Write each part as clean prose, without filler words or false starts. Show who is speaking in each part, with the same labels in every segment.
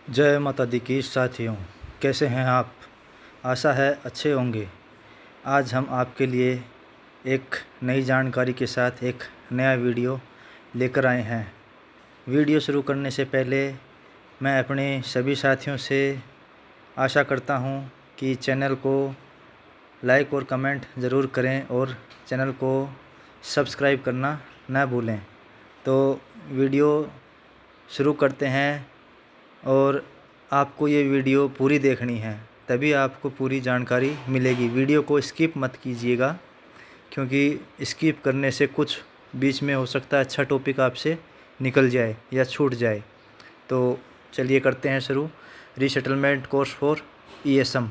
Speaker 1: जय माता दी की साथियों, कैसे हैं आप? आशा है अच्छे होंगे। आज हम आपके लिए एक नई जानकारी के साथ एक नया वीडियो लेकर आए हैं। वीडियो शुरू करने से पहले मैं अपने सभी साथियों से आशा करता हूं कि चैनल को लाइक और कमेंट ज़रूर करें और चैनल को सब्सक्राइब करना न भूलें। तो वीडियो शुरू करते हैं और आपको ये वीडियो पूरी देखनी है, तभी आपको पूरी जानकारी मिलेगी। वीडियो को स्किप मत कीजिएगा, क्योंकि स्किप करने से कुछ बीच में हो सकता है अच्छा टॉपिक आपसे निकल जाए या छूट जाए। तो चलिए करते हैं शुरू। Resettlement course for ESM.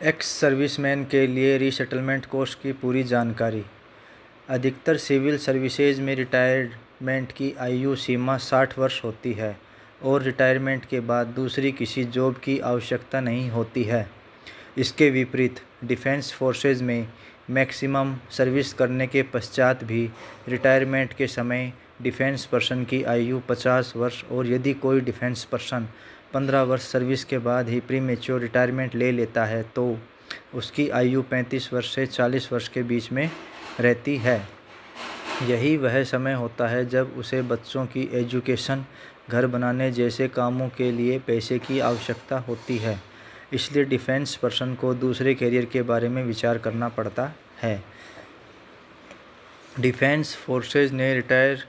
Speaker 1: Ex serviceman के लिए रीसेटलमेंट कोर्स की पूरी जानकारी। अधिकतर सिविल सर्विसेज में रिटायरमेंट की आयु सीमा 60 वर्ष होती है और रिटायरमेंट के बाद दूसरी किसी जॉब की आवश्यकता नहीं होती है। इसके विपरीत डिफेंस फोर्सेज में मैक्सिमम सर्विस करने के पश्चात भी रिटायरमेंट के समय डिफेंस पर्सन की आयु 50 वर्ष और यदि कोई डिफेंस पर्सन 15 वर्ष सर्विस के बाद ही प्रीमेच्योर रिटायरमेंट ले लेता है तो उसकी आयु 35 वर्ष से 40 वर्ष के बीच में रहती है। यही वह समय होता है जब उसे बच्चों की एजुकेशन, घर बनाने जैसे कामों के लिए पैसे की आवश्यकता होती है। इसलिए डिफेंस पर्सन को दूसरे करियर के बारे में विचार करना पड़ता है। डिफेंस फोर्सेज ने रिटायर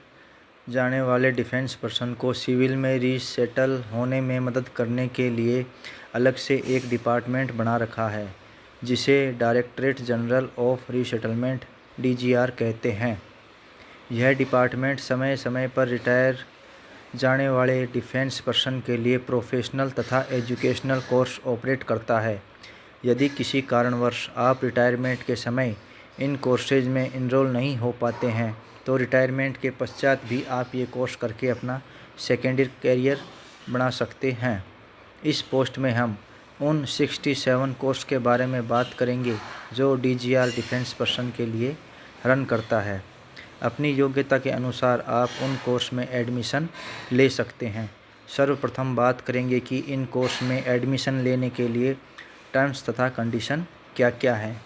Speaker 1: जाने वाले डिफेंस पर्सन को सिविल में रीसेटल होने में मदद करने के लिए अलग से एक डिपार्टमेंट बना रखा है, जिसे directorate general of resettlement DGR कहते हैं। यह डिपार्टमेंट समय समय पर रिटायर जाने वाले डिफेंस पर्सन के लिए प्रोफेशनल तथा एजुकेशनल कोर्स ऑपरेट करता है। यदि किसी कारणवश आप रिटायरमेंट के समय इन कोर्सेज में इनरोल नहीं हो पाते हैं तो रिटायरमेंट के पश्चात भी आप ये कोर्स करके अपना सेकेंडरी करियर बना सकते हैं। इस पोस्ट में हम उन 67 कोर्स के बारे में बात करेंगे जो DGR डिफेंस पर्सन के लिए रन करता है। अपनी योग्यता के अनुसार आप उन कोर्स में एडमिशन ले सकते हैं। सर्वप्रथम बात करेंगे कि इन कोर्स में एडमिशन लेने के लिए टर्म्स तथा कंडीशन क्या क्या हैं।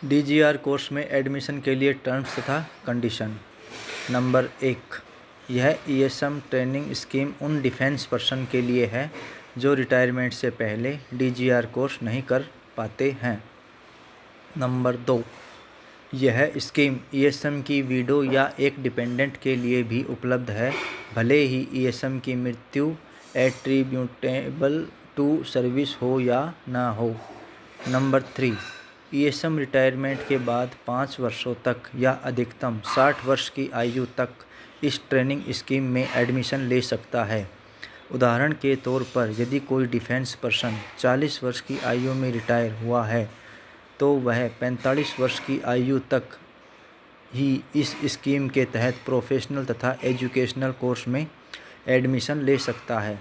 Speaker 1: DGR कोर्स में एडमिशन के लिए टर्म्स तथा कंडीशन। नंबर 1, यह ESM ट्रेनिंग स्कीम उन डिफेंस पर्सन के लिए है जो रिटायरमेंट से पहले DGR कोर्स नहीं कर पाते हैं। नंबर 2, यह स्कीम ESM की विडो या एक डिपेंडेंट के लिए भी उपलब्ध है, भले ही ESM की मृत्यु एट्रीब्यूटेबल टू सर्विस हो या ना हो। नंबर 3, ESM रिटायरमेंट के बाद 5 वर्षों तक या अधिकतम 60 वर्ष की आयु तक इस ट्रेनिंग स्कीम में एडमिशन ले सकता है। उदाहरण के तौर पर यदि कोई डिफेंस पर्सन 40 वर्ष की आयु में रिटायर हुआ है तो वह 45 वर्ष की आयु तक ही इस स्कीम के तहत प्रोफेशनल तथा एजुकेशनल कोर्स में एडमिशन ले सकता है।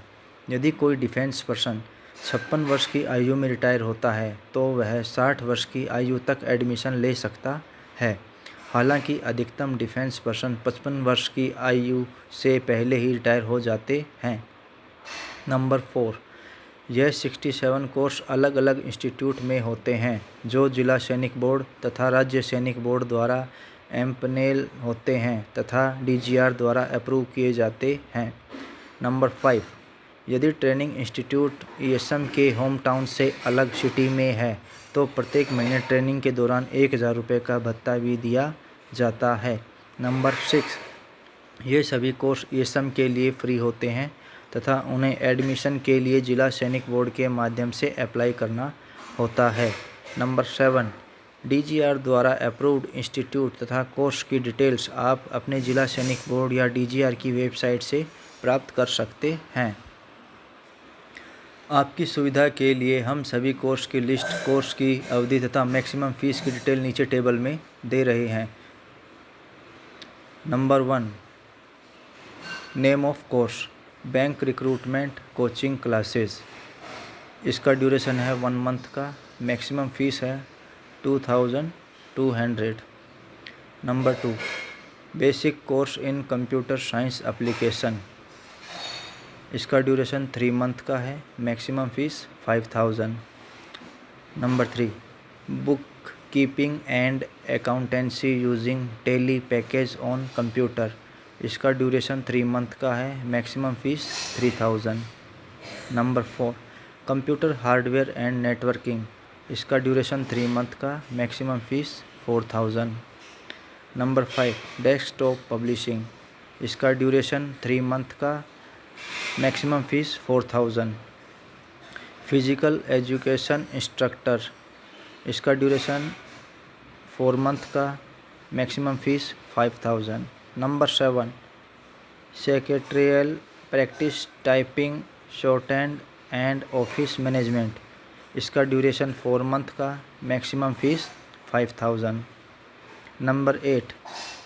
Speaker 1: यदि कोई डिफेंस पर्सन 56 वर्ष की आयु में रिटायर होता है तो वह 60 वर्ष की आयु तक एडमिशन ले सकता है। हालांकि अधिकतम डिफेंस पर्सन 55 वर्ष की आयु से पहले ही रिटायर हो जाते हैं। नंबर 4, यह 67 कोर्स अलग अलग इंस्टीट्यूट में होते हैं जो जिला सैनिक बोर्ड तथा राज्य सैनिक बोर्ड द्वारा एम्पनेल होते हैं तथा DGR द्वारा अप्रूव किए जाते हैं। नंबर 5, यदि ट्रेनिंग इंस्टीट्यूट ESM के होम टाउन से अलग सिटी में है तो प्रत्येक महीने ट्रेनिंग के दौरान 1000 रुपये का भत्ता भी दिया जाता है। नंबर 6, ये सभी कोर्स ESM के लिए फ्री होते हैं तथा उन्हें एडमिशन के लिए जिला सैनिक बोर्ड के माध्यम से अप्लाई करना होता है। नंबर 7, DGR द्वारा अप्रूव्ड इंस्टीट्यूट तथा कोर्स की डिटेल्स आप अपने जिला सैनिक बोर्ड या DGR की वेबसाइट से प्राप्त कर सकते हैं। आपकी सुविधा के लिए हम सभी कोर्स की लिस्ट, कोर्स की अवधि तथा मैक्सिमम फ़ीस की डिटेल नीचे टेबल में दे रहे हैं। Number 1, name of course, bank recruitment coaching classes. इसका ड्यूरेशन है 1 मंथ का। मैक्सिमम फ़ीस है 2200। Number 2, basic course in computer science application, इसका ड्यूरेशन 3 मंथ का है, maximum fees 5000। Number 3, book keeping and accountancy using Tally package on computer, इसका duration 3 month का है, maximum fees 3000। Number 4, computer hardware and networking, इसका duration 3 month का, maximum fees 4000। Number 5, desktop publishing, इसका duration 3 month का, maximum fees 4000। Physical education instructor, इसका duration 4 month का, maximum fees 5000। Number 7, secretarial practice typing shorthand and office management, इसका duration 4 month का, maximum fees 5000। Number 8,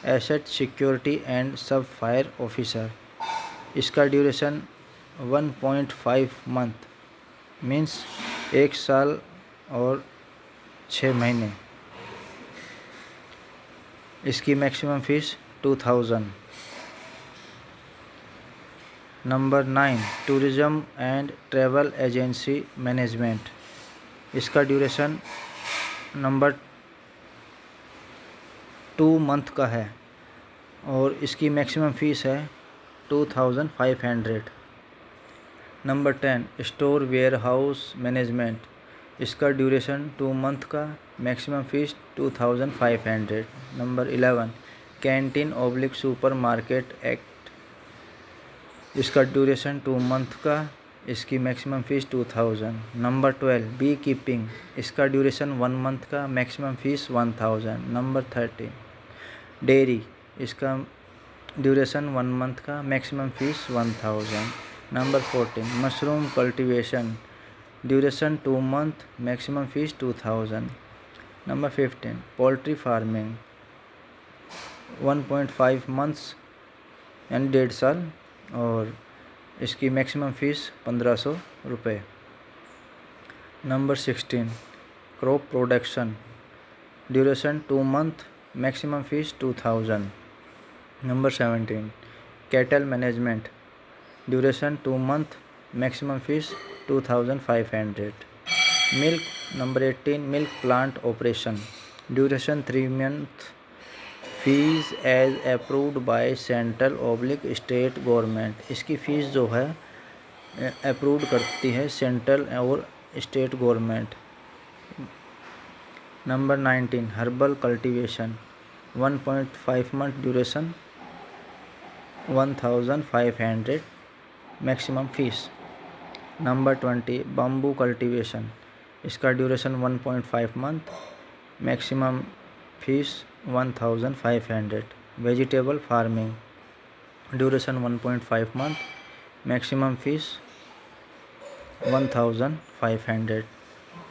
Speaker 1: asset security and सब fire officer, इसका duration 1.5 month means 1 साल और 6 महीने, इसकी maximum fees 2000। Number 9, tourism and travel agency management, इसका duration number 2 month का है और इसकी मैक्सिमम फ़ीस है 2500। Number 10, store warehouse management, इसका ड्यूरेशन 2 मंथ का, maximum fees 2500। Number 11, canteen oblique super market act, इसका ड्यूरेशन 2 मंथ का, इसकी maximum fees 2000। Number 12, bee keeping, इसका ड्यूरेशन 1 मंथ का, मैक्सिमम फ़ीस 1000। नंबर 13, डेयरी, इसका ड्यूरेशन 1 मंथ का, maximum fees 1000। Number 14, mushroom cultivation, duration 2 month, maximum fees 2000। Number 15, poultry farming 1.5 months यानी 1.5 साल और इसकी मैक्सिमम फ़ीस 1500 रुपये। Number 16, crop production, duration 2 month, maximum fees 2000। Number 17, cattle management, duration 2 month, maximum fees 2500। Milk, number 18, milk plant operation, duration 3 month, fees as approved by central oblique state government, इसकी fees जो है approved करती है central और state government. Number 19, herbal cultivation 1.5 month, duration 1500, maximum fees. Number 20, bamboo cultivation, इसका duration 1.5 month, maximum fees 1500। Vegetable farming, duration 1.5 month, maximum fees 1500।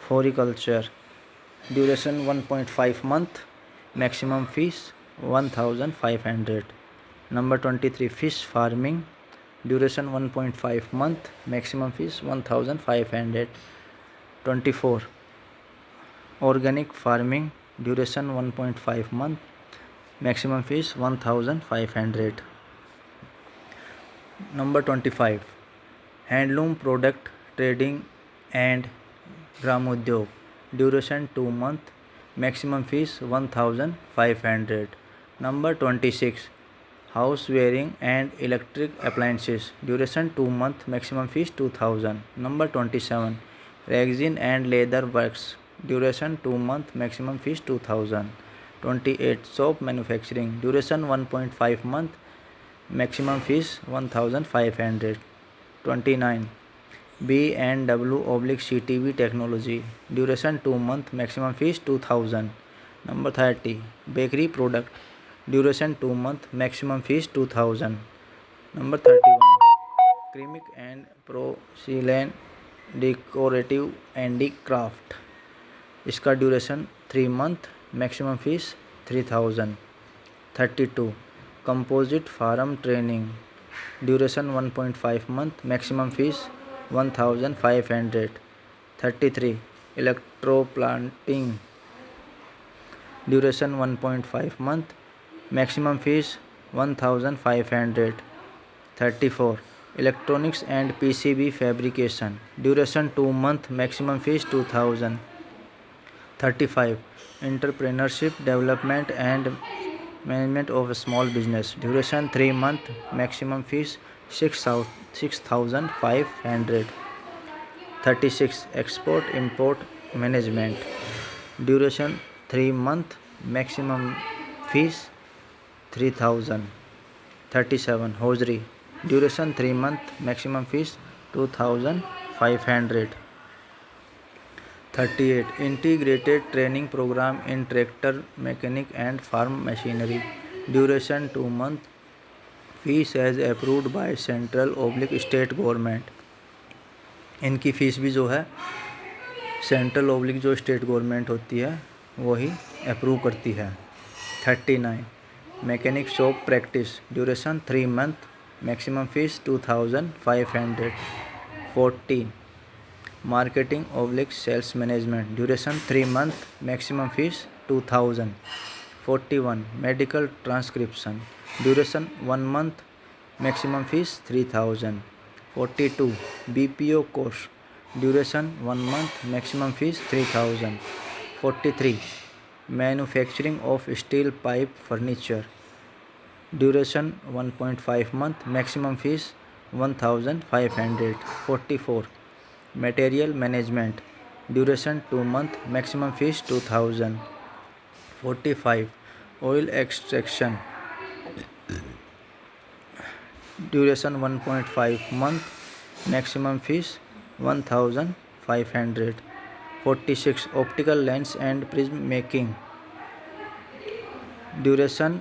Speaker 1: Floriculture, duration 1.5 month, maximum fees 1500। Number 23, fish farming, duration 1.5 month, maximum fees 1500। 24, organic farming, duration 1.5 month, maximum fees 1500। Number 25, handloom product trading and ग्रामोद्योग, duration 2 month, maximum fees 1500। Number 26, house wiring and electric appliances, duration 2 month, maximum fees 2000। Number 27, rexine and leather works, duration 2 month, maximum fees 2000। 28, soap manufacturing, duration 1.5 month, maximum fees 1500। 29, B&W/CTV technology, duration 2 month, maximum fees 2000। Number 30, bakery product, duration 2 month, maximum fees 2000। Number 31, ceramic and porcelain decorative handicraft, इसका duration 3 month, maximum fees 3000। 32, composite farm training, duration 1.5 month, maximum fees 1500। 33, electro planting, duration 1.5 month, maximum fees 1500. 34. Electronics and PCB fabrication. Duration 2 months. Maximum fees 2000. 35. Entrepreneurship development and management of a small business. Duration 3 months. Maximum fees 6500. 36. Export import management. Duration 3 months. Maximum fees 3000. 37. Hosiery. Duration 3 months. Maximum fees 2500. 38. Integrated training program in tractor, mechanic and farm machinery. Duration 2 months. Fees as approved by central/state government. इनकी fees भी जो है central/ जो state government होती है वही approve करती है। 39. Mechanic shop practice. Duration 3 month. Maximum fees 2500. 40. Marketing sales management. Duration 3 month. Maximum fees 2000. 41. Medical transcription. Duration 1 month. Maximum fees 3000. 42. BPO course. Duration 1 month. Maximum fees 3000. 43. Manufacturing of steel pipe furniture. Duration 1.5 month. Maximum fees 1500. 44. Material management. Duration 2 month. Maximum fees 2000. 45. Oil extraction. Duration 1.5 month. Maximum fees 1500. 46. Optical lens and prism making. Duration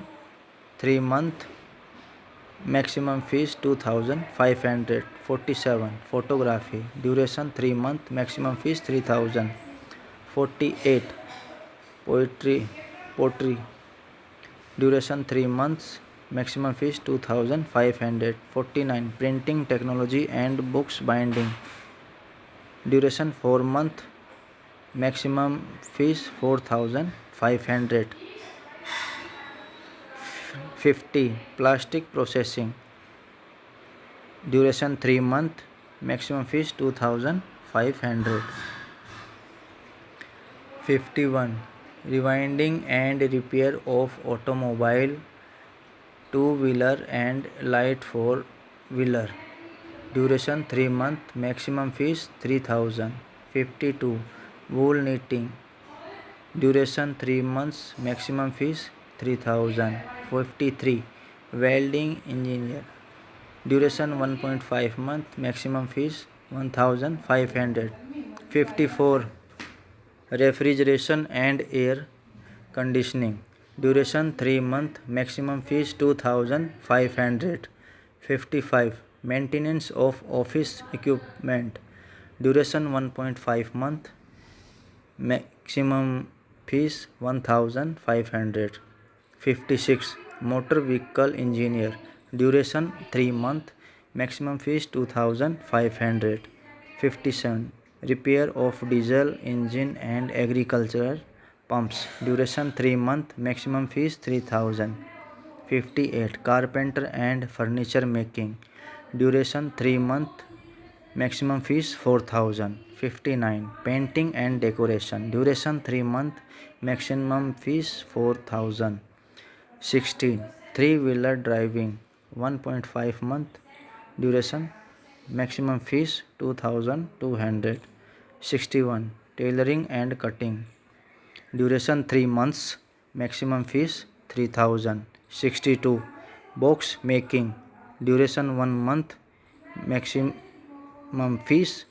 Speaker 1: 3 month. Maximum fees 2500. 47. Photography. Duration 3 month. Maximum fees 3000. 48. Pottery. Duration 3 months. Maximum fees 2500. 49. Printing technology and books binding. Duration 4 month. Maximum fees 4500. 50. Plastic processing. Duration 3 month. Maximum fees 2500. 51. Rewinding and repair of automobile, 2-wheeler and light 4-wheeler. Duration 3 month. Maximum fees 3000. 52. Wool knitting. Duration 3 months. Maximum fees 3000. 53. Welding engineer. Duration 1.5 month. Maximum fees 1500. 54. Refrigeration and air conditioning. Duration 3 month. Maximum fees 2500. 55. Maintenance of office equipment. Duration 1.5 month. Maximum fees 1500. 56. Motor vehicle engineer. Duration 3 month. Maximum fees 2500. 57. Repair of diesel engine and agricultural pumps. Duration 3 month. Maximum fees 3000. 58. Carpenter and furniture making. Duration 3 month. Maximum fees 4000. 59. Painting and decoration. Duration 3 month. Maximum fees 4000. 16. 3-wheeler driving. 1.5 month. Duration. Maximum fees 2200. 61. Tailoring and cutting. Duration 3 months. Maximum fees 3000. 62. Box making. Duration 1 month. Maximum fees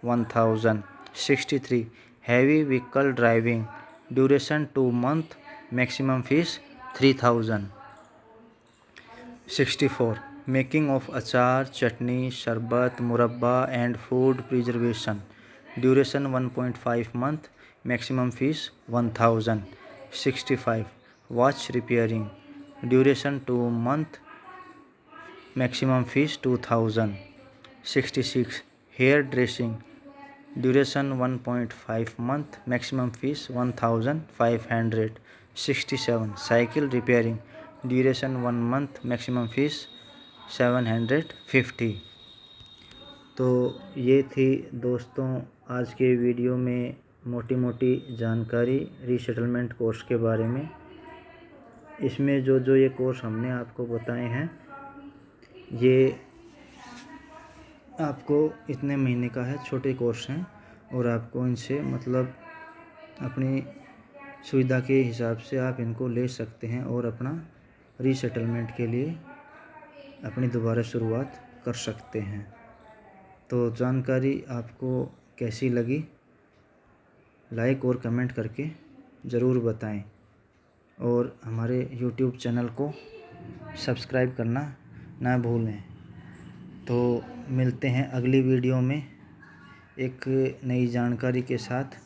Speaker 1: 1000. 63. Heavy vehicle driving. Duration 2 month. Maximum fees 3000. 64. Making of अचार, चटनी, शरबत, मुरब्बा and food preservation. Duration 1.5 month. Maximum fees 1000. 65. Watch repairing. Duration 2 month. Maximum fees 2000. 66. Hair dressing. Duration 1.5 month. Maximum fees 1500. 67. Cycle repairing. Duration 1 month, maximum fees 750। तो ये थी दोस्तों आज के video में मोटी मोटी जानकारी रीसेटलमेंट कोर्स के बारे में। इसमें जो ये कोर्स हमने आपको बताए हैं ये आपको इतने महीने का है, छोटे कोर्स हैं और आपको इनसे मतलब अपनी सुविधा के हिसाब से आप इनको ले सकते हैं और अपना रीसेटलमेंट के लिए अपनी दोबारा शुरुआत कर सकते हैं। तो जानकारी आपको कैसी लगी लाइक और कमेंट करके ज़रूर बताएं और हमारे YouTube चैनल को सब्सक्राइब करना ना भूलें। तो मिलते हैं अगली वीडियो में एक नई जानकारी के साथ।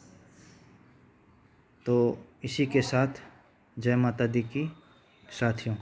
Speaker 1: तो इसी के साथ जय माता दी की साथियों।